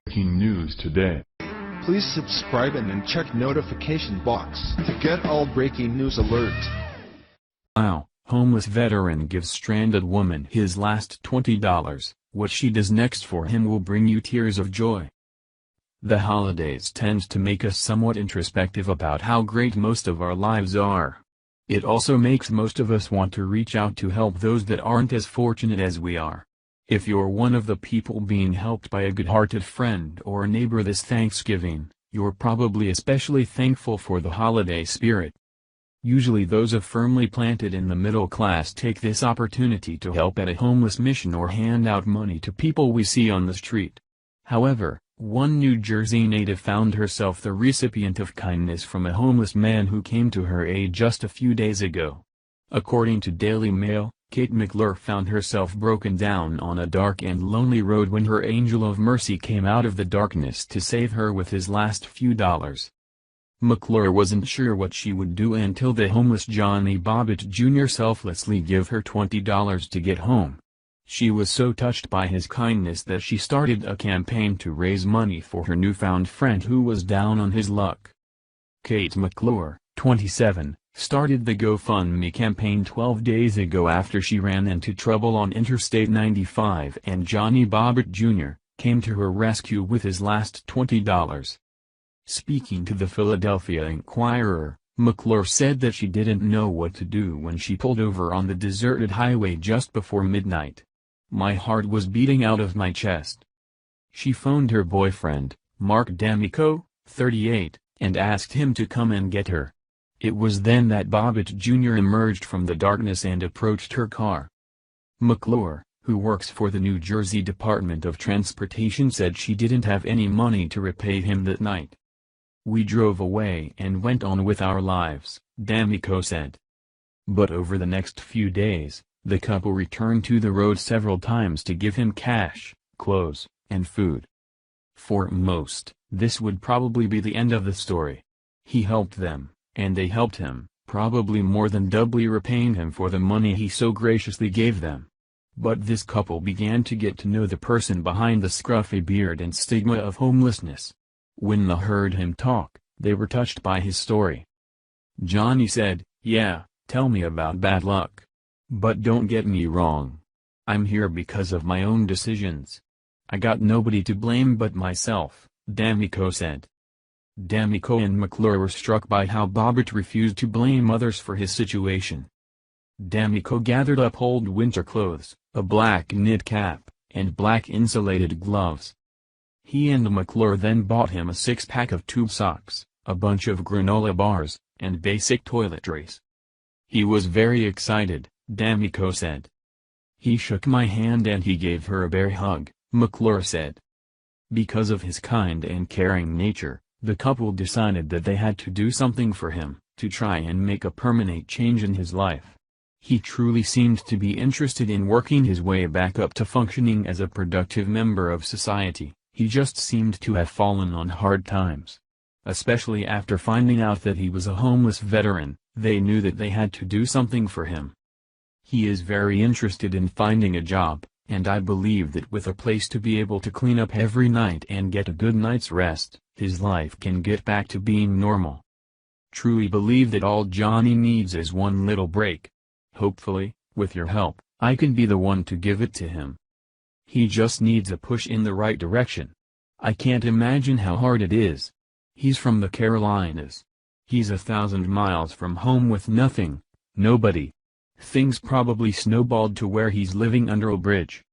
Breaking news today. Please subscribe and then check notification box to get all breaking news alerts. Wow, homeless veteran gives stranded woman his last $20. What she does next for him will bring you tears of joy. The holidays tend to make us somewhat introspective about how great most of our lives are. It also makes most of us want to reach out to help those that aren't as fortunate as we are. If you're one of the people being helped by a good-hearted friend or neighbor this Thanksgiving, you're probably especially thankful for the holiday spirit. Usually those firmly planted in the middle class take this opportunity to help at a homeless mission or hand out money to people we see on the street. However, one New Jersey native found herself the recipient of kindness from a homeless man who came to her aid just a few days ago. According to Daily Mail, Kate McClure found herself broken down on a dark and lonely road when her angel of mercy came out of the darkness to save her with his last few dollars. McClure wasn't sure what she would do until the homeless Johnny Bobbitt Jr. selflessly gave her $20 to get home. She was so touched by his kindness that she started a campaign to raise money for her newfound friend who was down on his luck. Kate McClure, 27, started the GoFundMe campaign 12 days ago after she ran into trouble on Interstate 95 and Johnny Bobbitt Jr. came to her rescue with his last $20. Speaking to the Philadelphia Inquirer, McClure said that she didn't know what to do when she pulled over on the deserted highway just before midnight. My heart was beating out of my chest. She phoned her boyfriend, Mark D'Amico, 38, and asked him to come and get her. It was then that Bobbitt Jr. emerged from the darkness and approached her car. McClure, who works for the New Jersey Department of Transportation, said she didn't have any money to repay him that night. "We drove away and went on with our lives," D'Amico said. But over the next few days, the couple returned to the road several times to give him cash, clothes, and food. For most, this would probably be the end of the story. He helped them, and they helped him, probably more than doubly repaying him for the money he so graciously gave them. But this couple began to get to know the person behind the scruffy beard and stigma of homelessness. When they heard him talk, they were touched by his story. Johnny said, "Yeah, tell me about bad luck. But don't get me wrong. I'm here because of my own decisions. I got nobody to blame but myself," D'Amico said. D'Amico and McClure were struck by how Bobbitt refused to blame others for his situation. D'Amico gathered up old winter clothes, a black knit cap, and black insulated gloves. He and McClure then bought him a six-pack of tube socks, a bunch of granola bars, and basic toiletries. "He was very excited," D'Amico said. "He shook my hand and he gave her a bear hug," McClure said. Because of his kind and caring nature, the couple decided that they had to do something for him, to try and make a permanent change in his life. He truly seemed to be interested in working his way back up to functioning as a productive member of society. He just seemed to have fallen on hard times. Especially after finding out that he was a homeless veteran, they knew that they had to do something for him. He is very interested in finding a job, and I believe that with a place to be able to clean up every night and get a good night's rest, his life can get back to being normal. Truly believe that all Johnny needs is one little break. Hopefully, with your help, I can be the one to give it to him. He just needs a push in the right direction. I can't imagine how hard it is. He's from the Carolinas. He's 1,000 miles from home with nothing, nobody. Things probably snowballed to where he's living under a bridge."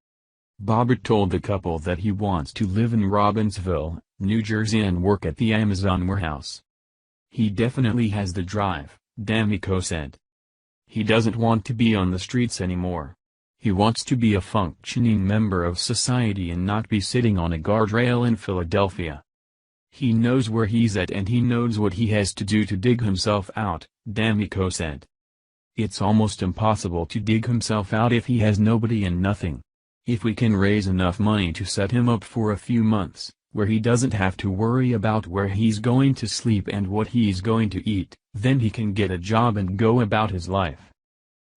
Bobbitt told the couple that he wants to live in Robbinsville, New Jersey and work at the Amazon warehouse. "He definitely has the drive," D'Amico said. "He doesn't want to be on the streets anymore. He wants to be a functioning member of society and not be sitting on a guardrail in Philadelphia. He knows where he's at and he knows what he has to do to dig himself out," D'Amico said. "It's almost impossible to dig himself out if he has nobody and nothing. If we can raise enough money to set him up for a few months, where he doesn't have to worry about where he's going to sleep and what he's going to eat, then he can get a job and go about his life.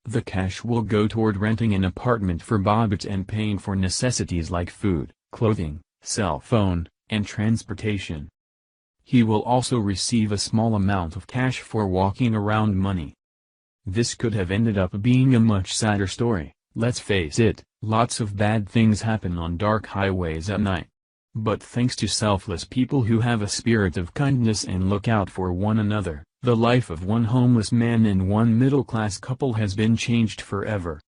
The cash will go toward renting an apartment for Bobbitt and paying for necessities like food, clothing, cell phone, and transportation. He will also receive a small amount of cash for walking around money. This could have ended up being a much sadder story. Let's face it, lots of bad things happen on dark highways at night. But thanks to selfless people who have a spirit of kindness and look out for one another, the life of one homeless man and one middle-class couple has been changed forever.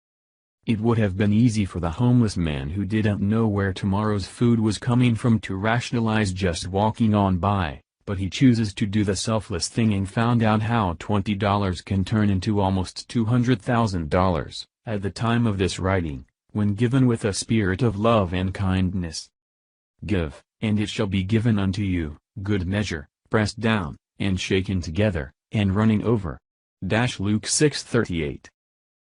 It would have been easy for the homeless man who didn't know where tomorrow's food was coming from to rationalize just walking on by, but he chooses to do the selfless thing and found out how $20 can turn into almost $200,000, at the time of this writing, when given with a spirit of love and kindness. Give, and it shall be given unto you, good measure, pressed down, and shaken together, and running over. Luke 6:38.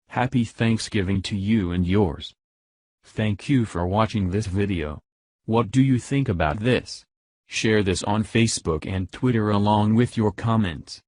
Happy Thanksgiving to you and yours. Thank you for watching this video. What do you think about this? Share this on Facebook and Twitter along with your comments.